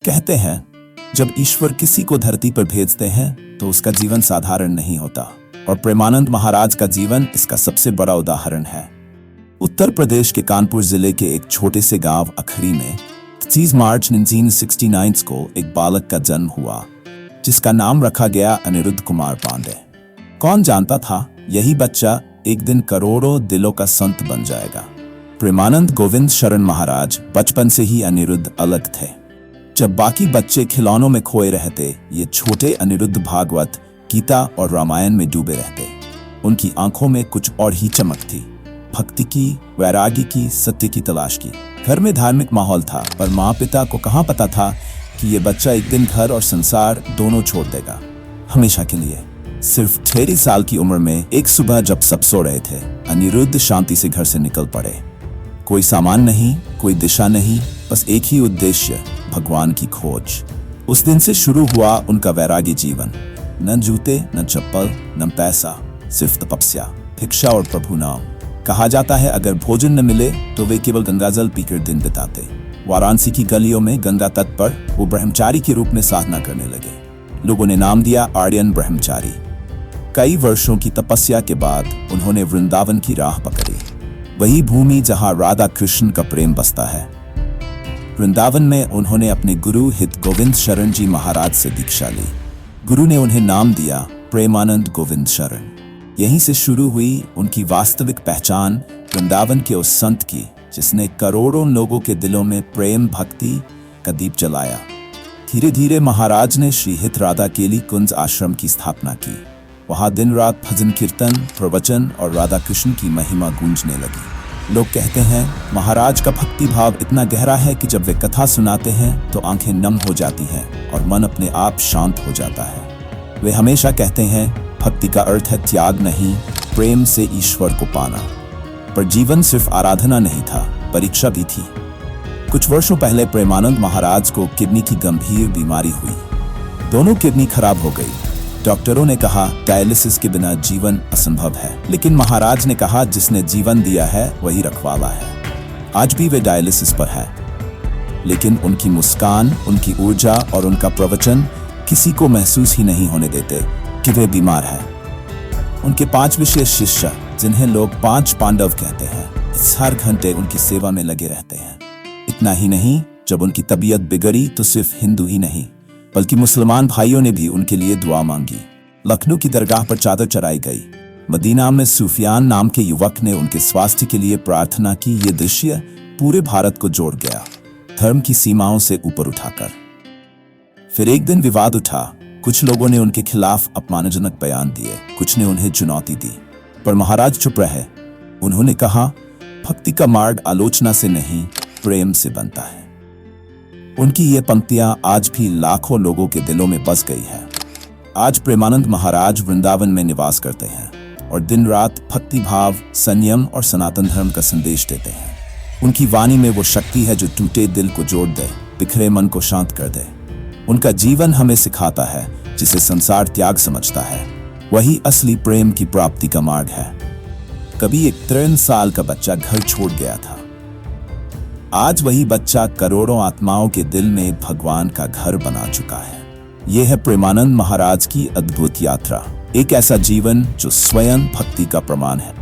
कहते हैं जब ईश्वर किसी को धरती पर भेजते हैं तो उसका जीवन साधारण नहीं होता, और प्रेमानंद महाराज का जीवन इसका सबसे बड़ा उदाहरण है। उत्तर प्रदेश के कानपुर जिले के एक छोटे से गांव अखरी में 30 मार्च 1969 को एक बालक का जन्म हुआ जिसका नाम रखा गया अनिरुद्ध कुमार पांडे। कौन जानता था यही बच्चा एक दिन करोड़ों दिलों का संत बन जाएगा। प्रेमानंद गोविंद शरण महाराज बचपन से ही अनिरुद्ध अलग थे। जब बाकी बच्चे खिलौनों में खोए रहते, ये छोटे अनिरुद्ध भागवत, गीता और रामायण में डूबे रहते। उनकी आंखों में कुछ और ही चमक थी, भक्ति की, वैराग्य की, सत्य की तलाश की। घर में धार्मिक माहौल था, पर माँ पिता को कहाँ पता था कि ये बच्चा एक दिन घर और संसार दोनों छोड़ देगा, हमेशा के लिए। सिर्फ 13 साल की उम्र में एक सुबह जब सब सो रहे थे, अनिरुद्ध शांति से घर से निकल पड़े। कोई सामान नहीं, कोई दिशा नहीं, बस एक ही उद्देश्य, भगवान की खोज। उस दिन से शुरू हुआ उनका वैरागी जीवन। न जूते, न चप्पल, न पैसा, सिर्फ तपस्या, भिक्षा और प्रभु नाम। कहा जाता है अगर भोजन न मिले तो वे केवल गंगाजल पीकर दिन बिताते। वाराणसी की गलियों में गंगा तट पर वो ब्रह्मचारी के रूप में साधना करने लगे। लोगों ने नाम दिया आर्यन ब्रह्मचारी। कई वर्षों की तपस्या के बाद उन्होंने वृंदावन की राह पकड़ी, वही भूमि जहां राधा कृष्ण का प्रेम बसता है। वृंदावन में उन्होंने अपने गुरु हित गोविंद शरण जी महाराज से दीक्षा ली। गुरु ने उन्हें नाम दिया प्रेमानंद गोविंद शरण। यहीं से शुरू हुई उनकी वास्तविक पहचान, वृंदावन के उस संत की जिसने करोड़ों लोगों के दिलों में प्रेम भक्ति का दीप जलाया। धीरे धीरे महाराज ने श्री हित राधा केली कुंज आश्रम की स्थापना की। वहां दिन रात भजन कीर्तन, प्रवचन और राधा कृष्ण की महिमा गूंजने लगी। लोग कहते हैं महाराज का भक्ति भाव इतना गहरा है कि जब वे कथा सुनाते हैं तो आंखें नम हो जाती हैं और मन अपने आप शांत हो जाता है। वे हमेशा कहते हैं भक्ति का अर्थ है त्याग नहीं, प्रेम से ईश्वर को पाना। पर जीवन सिर्फ आराधना नहीं था, परीक्षा भी थी। कुछ वर्षों पहले प्रेमानंद महाराज को किडनी की गंभीर बीमारी हुई। दोनों किडनी खराब हो गई। डॉक्टरों ने कहा डायलिसिस के बिना जीवन असंभव है, लेकिन महाराज ने कहा जिसने जीवन दिया है वही रखवाला है। आज भी वे डायलिसिस पर है, लेकिन उनकी मुस्कान, उनकी ऊर्जा और उनका प्रवचन किसी को महसूस ही नहीं होने देते कि वे बीमार हैं। उनके 5 विशेष शिष्य, जिन्हें लोग 5 पांडव कहते हैं, हर घंटे उनकी सेवा में लगे रहते हैं। इतना ही नहीं, जब उनकी तबीयत बिगड़ी तो सिर्फ हिंदू ही नहीं बल्कि मुसलमान भाइयों ने भी उनके लिए दुआ मांगी। लखनऊ की दरगाह पर चादर चढ़ाई गई। मदीना में सूफियान नाम के युवक ने उनके स्वास्थ्य के लिए प्रार्थना की। ये दृश्य पूरे भारत को जोड़ गया, धर्म की सीमाओं से ऊपर उठाकर। फिर एक दिन विवाद उठा। कुछ लोगों ने उनके खिलाफ अपमानजनक बयान दिए, कुछ ने उन्हें चुनौती दी, पर महाराज चुप रहे। उन्होंने कहा भक्ति का मार्ग आलोचना से नहीं, प्रेम से बनता है। उनकी ये पंक्तियां आज भी लाखों लोगों के दिलों में बस गई है। आज प्रेमानंद महाराज वृंदावन में निवास करते हैं और दिन रात भक्ति भाव, संयम और सनातन धर्म का संदेश देते हैं। उनकी वाणी में वो शक्ति है जो टूटे दिल को जोड़ दे, बिखरे मन को शांत कर दे। उनका जीवन हमें सिखाता है जिसे संसार त्याग समझता है वही असली प्रेम की प्राप्ति का मार्ग है। कभी एक 3 साल का बच्चा घर छोड़ गया था। आज वही बच्चा करोड़ों आत्माओं के दिल में भगवान का घर बना चुका है। यह है प्रेमानंद महाराज की अद्भुत यात्रा, एक ऐसा जीवन जो स्वयं भक्ति का प्रमाण है।